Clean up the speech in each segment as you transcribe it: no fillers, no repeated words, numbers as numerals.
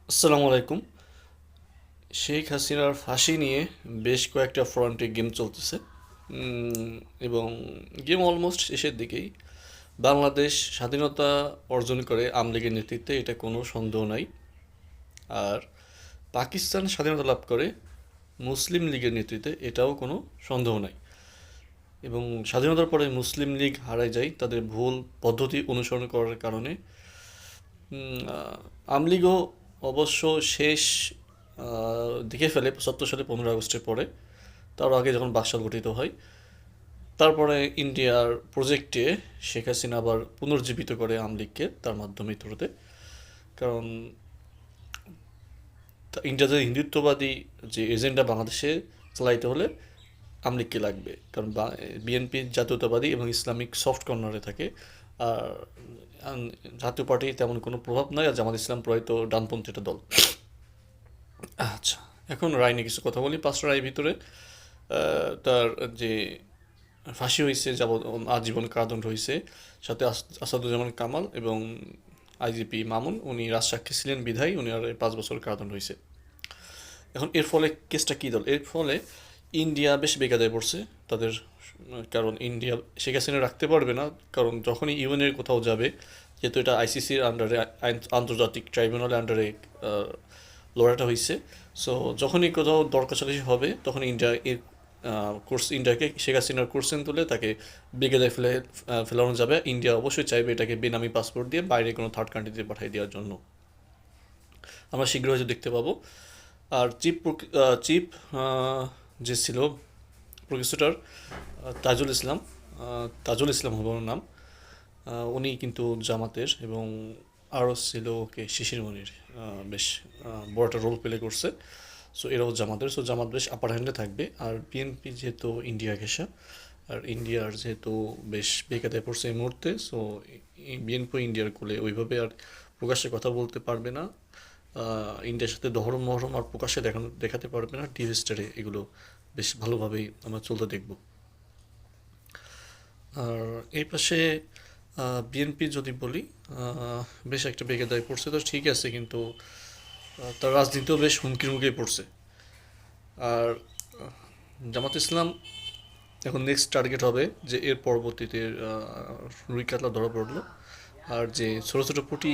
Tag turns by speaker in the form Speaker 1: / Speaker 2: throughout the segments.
Speaker 1: আসসালামু আলাইকুম। শেখ হাসিনার ফাঁসি নিয়ে বেশ কয়েকটা ফ্রন্টে গেম চলতেছে। উম, এবং গেম অলমোস্ট শেষের দিকেই। বাংলাদেশ স্বাধীনতা অর্জন করে আওয়ামী লীগের নেতৃত্বে, এটা কোনো সন্দেহ নাই। আর পাকিস্তান স্বাধীনতা লাভ করে মুসলিম লীগের নেতৃত্বে, এটাও কোনো সন্দেহ নাই। এবং স্বাধীনতার পরে মুসলিম লীগ হারায় যায় তাদের ভুল পদ্ধতি অনুসরণ করার কারণে। আওয়ামী লীগও অবশ্য শেষ দেখে ফেলে ৭০ সালে 15 আগস্টের পরে, তার আগে যখন বাকশাল গঠিত হয়। তারপরে ইন্ডিয়ার প্রজেক্টে শেখ হাসিনা আবার পুনর্জীবিত করে আওয়ামী লীগকে তার মাধ্যমে থ্রুতে। কারণ ইন্ডিয়াতে হিন্দুত্ববাদী যে এজেন্ডা বাংলাদেশে চালাইতে হলে আওয়ামী লীগকে লাগবে, কারণ বিএনপি জাতীয়তাবাদী এবং ইসলামিক সফট কর্নারে থাকে। আর জাতীয় পার্টি তেমন কোনো প্রভাব নাই, আর জামাত ইসলাম প্রয়াত ডানপন্থী একটা দল। আচ্ছা, এখন রায় নিয়ে কিছু কথা বলি। 5টা রায়ের ভিতরে তার যে ফাঁসি হয়েছে, আজীবন কারাদণ্ড হয়েছে। সাথে আসাদুজ্জামান কামাল এবং আইজিপি মামুন, উনি রাজসাক্ষী ছিলেন বিধায়ী, উনি আর 5 বছর কারাদণ্ড হয়েছে। এখন এর ফলে কেসটা কী দল, এর ফলে ইন্ডিয়া বেশ বেকায়দায় পড়ছে তাদের। কারণ ইন্ডিয়া শেখ হাসিনা রাখতে পারবে না, কারণ যখনই ইউএনের কোথাও যাবে, যেহেতু এটা আইসিসির আন্ডারে, আন্তর্জাতিক ট্রাইব্যুনালের আন্ডারে লড়াইটা হয়েছে। সো যখনই কোথাও দরকাছালি হবে, তখন ইন্ডিয়া এর ইন্ডিয়াকে শেখ হাসিনার কোর্সেন তুলে তাকে বেকায়দায় ফেলানো যাবে। ইন্ডিয়া অবশ্যই চাইবে এটাকে বেনামি পাসপোর্ট দিয়ে বাইরে কোনো থার্ড কান্ট্রিতে পাঠিয়ে দেওয়ার জন্য। আমরা শীঘ্রই হয়তো দেখতে পাবো। আর চিফ যে ছিল প্রফেসর তাজুল ইসলাম হবে ওর নাম। উনি কিন্তু জামাতের, এবং আরও ছিল ওকে শিশির মনির, বেশ বড় একটা রোল প্লে করছে। সো এরাও জামাতের, সো জামাত বেশ আপার হ্যান্ডে থাকবে। আর বিএনপি যেহেতু ইন্ডিয়া ঘেঁষা, আর ইন্ডিয়ার যেহেতু বেশ বেকায়দায় পড়ছে এই মুহূর্তে, সো বিএনপি ইন্ডিয়ার কোলে ওইভাবে আর প্রকাশ্যে কথা বলতে পারবে না। ইন্ডিয়ার সাথে দহরম মহরম আর প্রকাশ্যে দেখাতে পারবে না। টিভি স্টারে এগুলো বেশ ভালোভাবেই আমরা চলতে দেখব। আর এই পাশে বিএনপি যদি বলি, বেশ একটা বেকায়দায় পড়ছে তো ঠিক আছে, কিন্তু তার রাজনীতিও বেশ হুমকির মুখে পড়ছে। আর জামাত ইসলাম এখন নেক্সট টার্গেট হবে যে এর পরবর্তীতে রুই কাতলা ধরা পড়লো, আর যে ছোটো ছোটো পুঁটি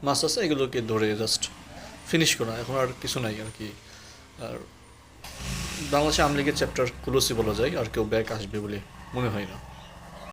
Speaker 1: মাছ আছে এগুলোকে ধরে জাস্ট ফিনিশ করা, এখন আর কিছু নাই আর কি। আর বাংলাদেশে আওয়ামী লীগের চ্যাপ্টার ক্লোজই বলা যায়, আর কেউ ব্যাক আসবে বলে মনে হয় না।